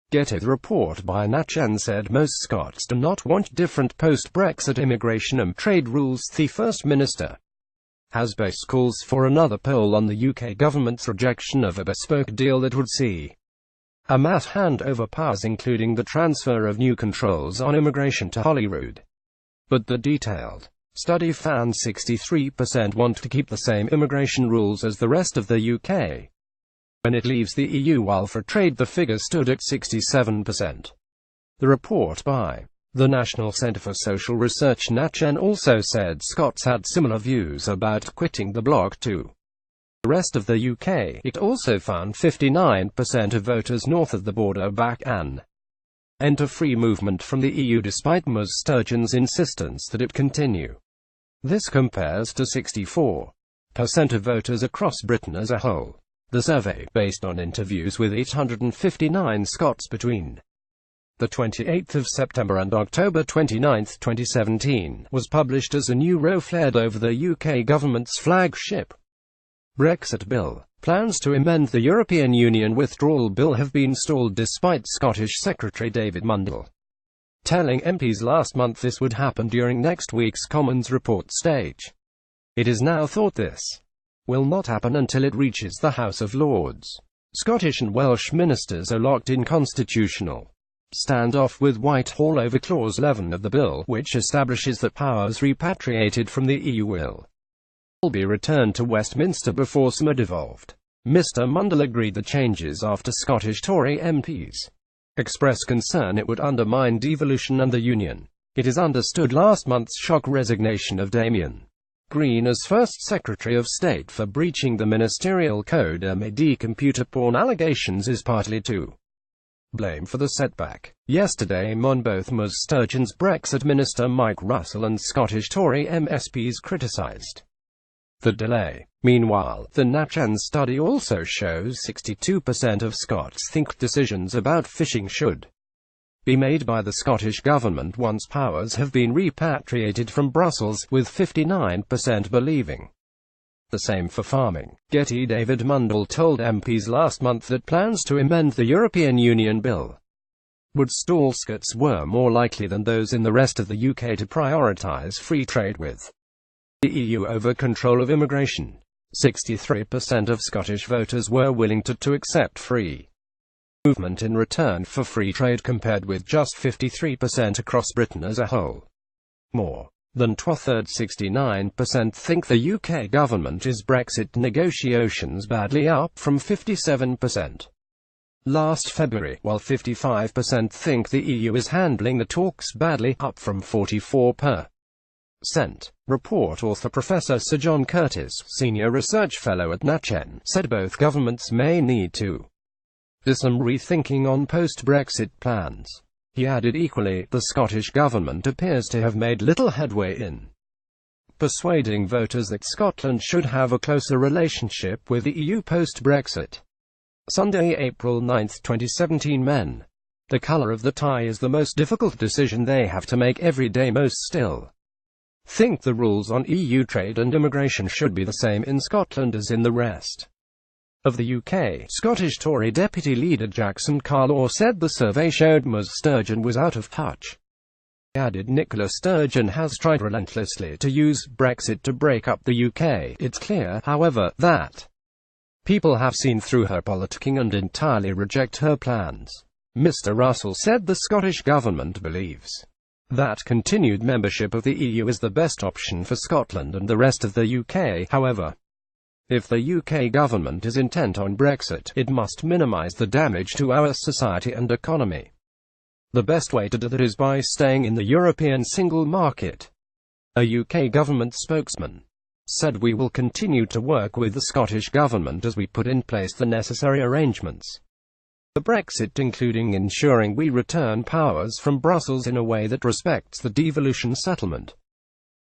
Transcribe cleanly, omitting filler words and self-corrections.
GETTYThe report by NatCen said most Scots do not want different post-Brexit immigration and trade rules. The First Minister has based calls for another poll on the UK government's rejection of a bespoke deal that would see a mass handover powers, including the transfer of new controls on immigration to Holyrood. But the detailed study found 63% want to keep the same immigration rules as the rest of the UK when it leaves the EU, while for trade the figure stood at 67%. The report by the National Centre for Social Research NatCen also said Scots had similar views about quitting the bloc to the rest of the UK. It also found 59% of voters north of the border back an end to free movement from the EU, despite Ms Sturgeon's insistence that it continue. This compares to 64% of voters across Britain as a whole. The survey, based on interviews with 859 Scots between the 28th of September and October 29, 2017, was published as a new rulesThe over the UK government's flagship Brexit bill. Plans to amend the European Union Withdrawal Bill have been stalled, despite Scottish Secretary David Mundell telling MPs last month this would happen during next week's Commons report stage. It is now thought this will not happen until it reaches the House of Lords. Scottish and Welsh ministers are locked in constitutional standoff with Whitehall over Clause 11 of the bill, which establishes that powers repatriated from the EU will be returned to Westminster before some are devolved. Mr Mundell agreed the changes after Scottish Tory MPs expressed concern it would undermine devolution and the Union. It is understood last month's shock resignation of Damien Green as First Secretary of State for breaching the ministerial code amid computer porn allegations is partly to blame for the setback. Yesterday, both Ms Sturgeon's Brexit Minister Mike Russell and Scottish Tory MSPs criticised the delay. Meanwhile, the NatCen study also shows 62% of Scots think decisions about fishing should be made by the Scottish government once powers have been repatriated from Brussels, with 59% believing the same for farming. David Mundell told MPs last month that plans to amend the European Union bill would stall. Scots were more likely than those in the rest of the UK to prioritise free trade with the EU over control of immigration. 63% of Scottish voters were willing to accept free movement in return for free trade, compared with just 53% across Britain as a whole. More than two-thirds, 69%, think the UK government is Brexit negotiations badly, up from 57% last February, while 55% think the EU is handling the talks badly, up from 44%. Report author Professor Sir John Curtis, Senior Research Fellow at NatCen, said both governments may need to do some rethinking on post-Brexit plans. He added equally, the Scottish government appears to have made little headway in persuading voters that Scotland should have a closer relationship with the EU post-Brexit. Sunday, April 9, 2017. Men. The colour of the tie is the most difficult decision they have to make every day. Most still think the rules on EU trade and immigration should be the same in Scotland as in the rest of the UK. Scottish Tory Deputy Leader Jackson Carlaw said the survey showed Ms Sturgeon was out of touch. He added Nicola Sturgeon has tried relentlessly to use Brexit to break up the UK. It's clear, however, that people have seen through her politicking and entirely reject her plans. Mr Russell said the Scottish government believes that continued membership of the EU is the best option for Scotland and the rest of the UK. However, if the UK government is intent on Brexit, it must minimise the damage to our society and economy. The best way to do that is by staying in the European single market. A UK government spokesman said, "We will continue to work with the Scottish government as we put in place the necessary arrangements for Brexit, including ensuring we return powers from Brussels in a way that respects the devolution settlement."